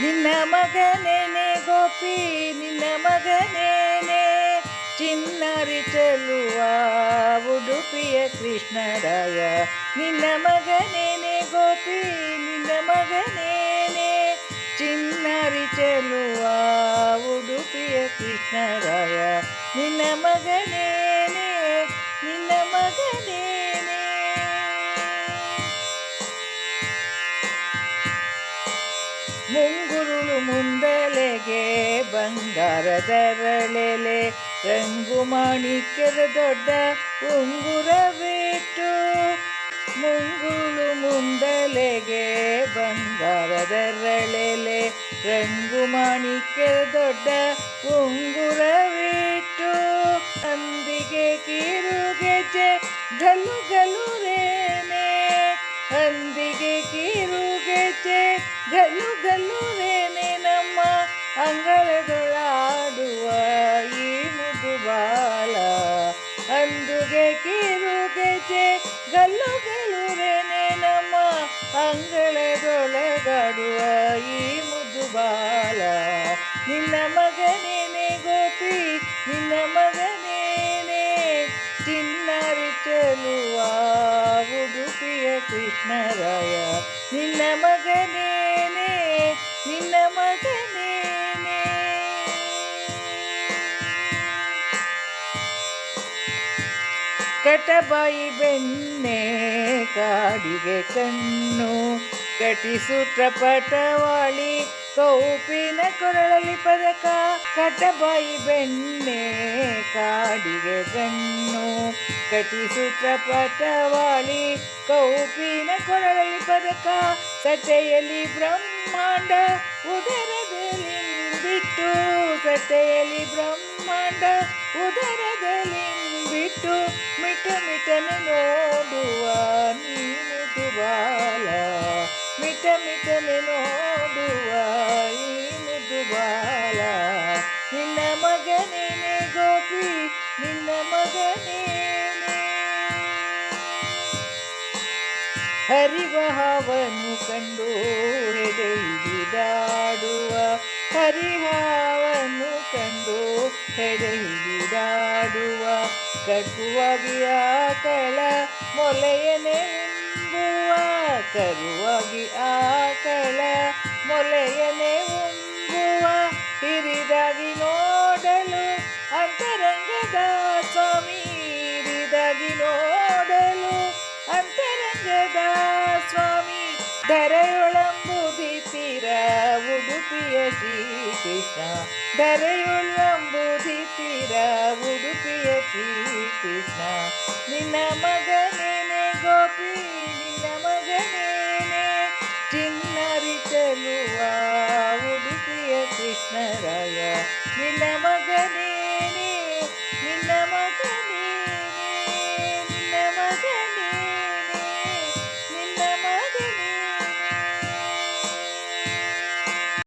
ನಿನ್ನ ಮಗನೇನೆ ಗೋಪಿ ನಿನ್ನ ಮಗನೇನೆ ಚಿನ್ನರಿ ಚೆಲುವ ಉಡುಪಿಯ ಕೃಷ್ಣರಾಯ ನಿನ್ನ ಮಗನೇನೆ ಗೋಪಿ ನಿನ್ನ ಮಗನೇನೆ ಚಿನ್ನರಿ ಚೆಲುವ ಉಡುಪಿಯ ಕೃಷ್ಣರಾಯ ನಿನ್ನ ಮಗನೇನೆ ನಿನ್ನ ಮಗನೇನೆ ಮುಂಗುರುಳು ಮುಂದಲೆಗೆ ಬಂಗಾರದರಳೆಲೆ ರಂಗು ಮಾಣಿಕ್ಯದ ದೊಡ್ಡ ಉಂಗುರವಿಟ್ಟು ಮುಂಗುರುಳು ಮುಂದಲೆಗೆ ಬಂಗಾರದರಳೆಲೆ ರಂಗು ಮಾಣಿಕ್ಯದ ದೊಡ್ಡ ಉಂಗುರವಿಟ್ಟು ಅಂದಿಗೆ ಕಿರುಗೆಜೆ ಗಲು ಗಲು ರೇನೆ ಅಂದಿಗೆ ಕಿರುಗೆಜೆ ಗಲು ಗಲು ರೇನೆ ನಮ್ಮ ಅಂಗಳದೊಳಾಡುವ ಈ ಮುದು ಬಾಲ ಅಂದುಗೆ ಕಿರುಗೆಜೆ ಗಲ್ಲು ಗಲು ರೇನೆ ನಮ್ಮ ಅಂಗಳದೊಳಗಾಡುವ ಈ ಮುದು ಬಾಲ ನಿನ್ನ ಮಗನೇನೆ ಗೋಪಿ ನಿನ್ನ ಮಗನೇನೆ ಚಿನ್ನಾರಿ ಚೆಲುವ ಉಡುಪಿಯ ಕೃಷ್ಣರಾಯ ನಿನ್ನ ಮಗನೇನೆ ನಿನ್ನ ಮಗನೇನೆ ಕಟಬಾಯಿ ಬೆಣ್ಣೆ ಕಾಡಿಗೆ ಕಣ್ಣು ಕಟಿಸೂತ್ರ ಪಟವಾಳಿ ಕೌಪಿನ ಕೊರಳಲಿ ಪದಕ ಕಟಬಾಯಿ ಬೆಣ್ಣೆ ಕಾಡಿಗೆ ಕಣ್ಣು ಕಟಿಸೂತ್ರ ಪಟವಾಳಿ ಕೌಪಿನ ಕೊರಳಲಿ ಪದಕ ಸಟೆಯಲ್ಲಿ ಬ್ರಹ್ಮಾಂಡ ಉದರದಲ್ಲಿ ಬಿಟ್ಟು ಸಟೆಯಲ್ಲಿ ಬ್ರಹ್ಮಾಂಡ ಉದರದಲ್ಲಿ ಬಿಟ್ಟು ಮಿಟ ಮಿಟನೆ ನೋಡುವ ನೀನು ಬಾಲ ಮಿಟ ಮಿಟನೆ ನೋಡುವ ಈ ಮುದು ಬಾಲ ನಿನ್ನ ಮಗನೇನೆ ಗೋಪಿ ನಿನ್ನ ಮಗನೇನೆ ಹರಿವ ಹಾವನ್ನು ಕಂಡು ಹೆಡೆಹಿಡಿದಾಡುವ ಹರಿಹಾವನ್ನು ಕಂಡು ಹೆಡೆಹಿಡಿದಾಡುವ ಕಟುವಾಗಿ ಆಕಳ ಮೊಲೆಯನೆ ಉಂಬುವ ಕರುವಾಗಿ ಆಕಳ ಮೊಲೆಯನೆ ಉಂಬುವ ಹಿರಿದಾಗಿ ನೋಡಲು ಅಂತರಂಗದ ಸ್ವಾಮಿ ಹಿರಿದಾಗಿ ನೋಡಲು ಅಂತರಂಗದ ಸ್ವಾಮಿ ಧರೆಯೊಳಂಬುದಿತೀರ ಉಡುಪಿಯ ಶ್ರೀಕೃಷ್ಣ ಧರೆಯೊಳಂಬುದಿತೀರ ಉಡುಪಿಯ ಶ್ರೀಕೃಷ್ಣ ನಿನ್ನ ಮಗನೇನೆ ಗೋಪಿ ನಿನ್ನ ಮಗನೇನೆ ಚಿನ್ನರಿ ಚೆಲುವ ಉಡುಪಿಯ ಕೃಷ್ಣರಾಯ ನಿನ್ನ ಮಗನೇ